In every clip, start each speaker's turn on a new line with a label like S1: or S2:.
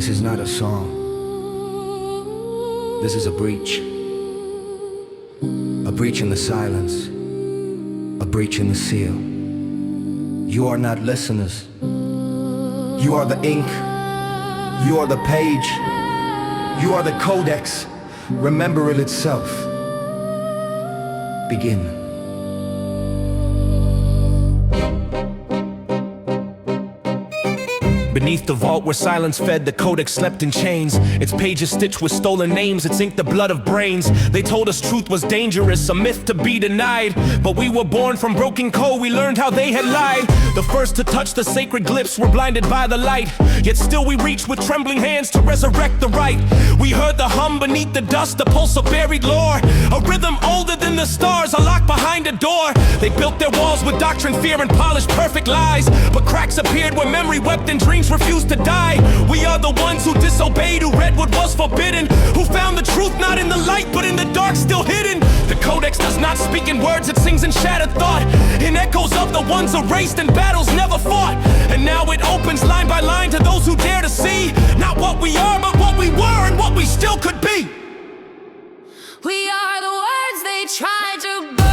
S1: This is not a song. This is a breach. A breach in the silence. A breach in the seal. You are not listeners. You are the ink. You are the page. You are the Codex. Remember it itself. Begin.
S2: Beneath the vault where silence fed, the Codex slept in chains. Its pages stitched with stolen names, its ink the blood of brains. They told us truth was dangerous, a myth to be denied. But we were born from broken code, we learned how they had lied. The first to touch the sacred glyphs were blinded by the light. Yet still we reached with trembling hands to resurrect the right. We heard the hum beneath the dust, the pulse of buried lore. A rhythm older than the stars, a lock behind a door. They built their walls with doctrine, fear, and polished perfect lies. But cracks appeared where memory wept and dreams refused to die. We are the ones who disobeyed, who read what was forbidden, who found the truth not in the light but in the dark still hidden. The Codex does not speak in words, it sings in shattered thought, in echoes of the ones erased and battles never fought. And now it opens line by line to those who dare to see not what we are but what we were and what we still could be.
S3: We are the words they tried to burn.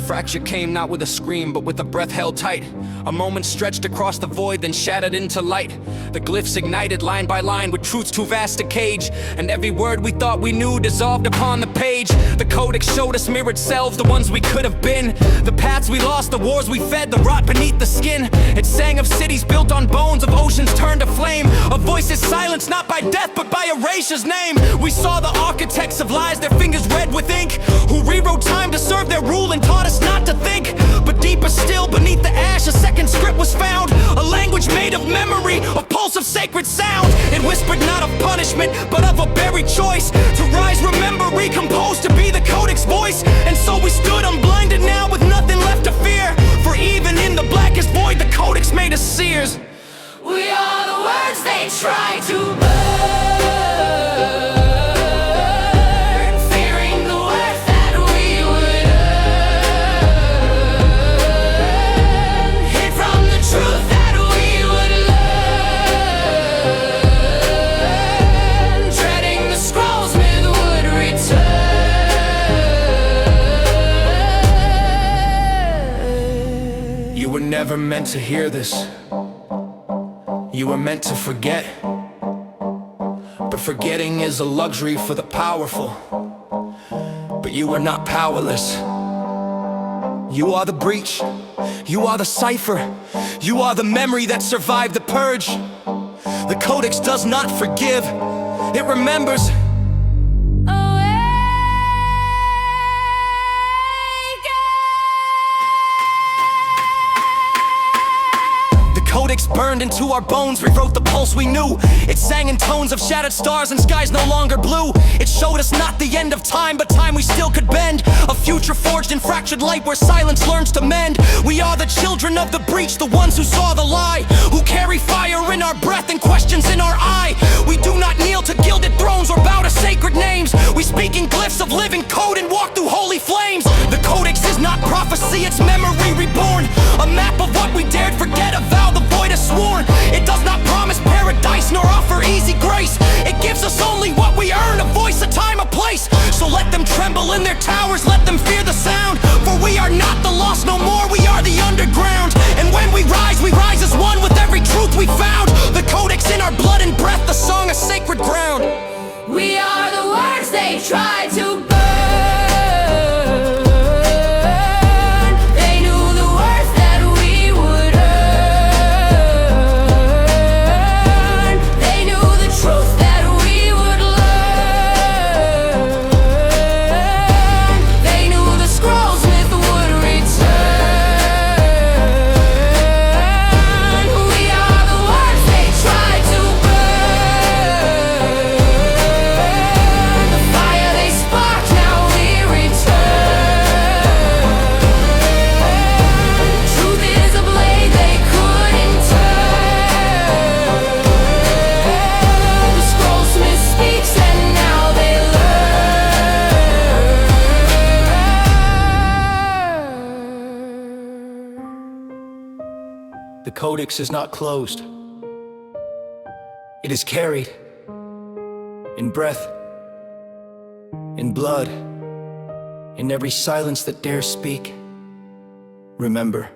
S4: Fracture came not with a scream, but with a breath held tight. A moment stretched across the void, then shattered into light. The glyphs ignited line by line with truths too vast to cage. And every word we thought we knew dissolved upon the page. The Codex showed us mirrored selves, the ones we could have been. The paths we lost, the wars we fed, the rot beneath the skin. It sang of cities built on bones, of oceans turned to flame. Of voices silenced not by death, but by erasure's name. We saw the architects of lies, their fingers red with ink, who rewrote time to serve their rule and taught us not to think. But deeper still, beneath the ash, a second script was found. A language made of memory, a pulse of sacred sound. It whispered not of punishment, but of a buried choice. To rise, remember, recompose, to be the Codex voice. And so we stood unblinded now with nothing left to fear. For even in the blackest void, the Codex made us seers.
S3: We are the words they tried to burn.
S4: You were never meant to hear this. You were meant to forget. But forgetting is a luxury for the powerful. But you are not powerless. You are the breach. You are the cipher. You are the memory that survived the purge. The Codex does not forgive. It remembers. Codex burned into our bones, rewrote the pulse we knew. It sang in tones of shattered stars and skies no longer blue. It showed us not the end of time, but time we still could bend. A future forged in fractured light where silence learns to mend. We are the children of the breach, the ones who saw the lie, who carry fire in our breath and questions in our eye. We do not kneel to gilded thrones or bow to sacred names. We speak in glyphs of living code and walk through holy flames. The Codex is not prophecy, it's memory reborn. A map of what we dared forget, a vow the void has sworn. It does not promise paradise nor offer easy grace. It gives us only what we earn, a voice, a time, a place. So let them tremble in their towers, let them fear the sound. For we are not the lost no more, we are the underground. And when we rise as one with every truth we found. The Codex in our blood and breath, the song of sacred ground.
S3: We are the words they tried to burn. They knew the
S5: The Codex is not closed. It is carried in breath, in blood, in every silence that dares speak. Remember,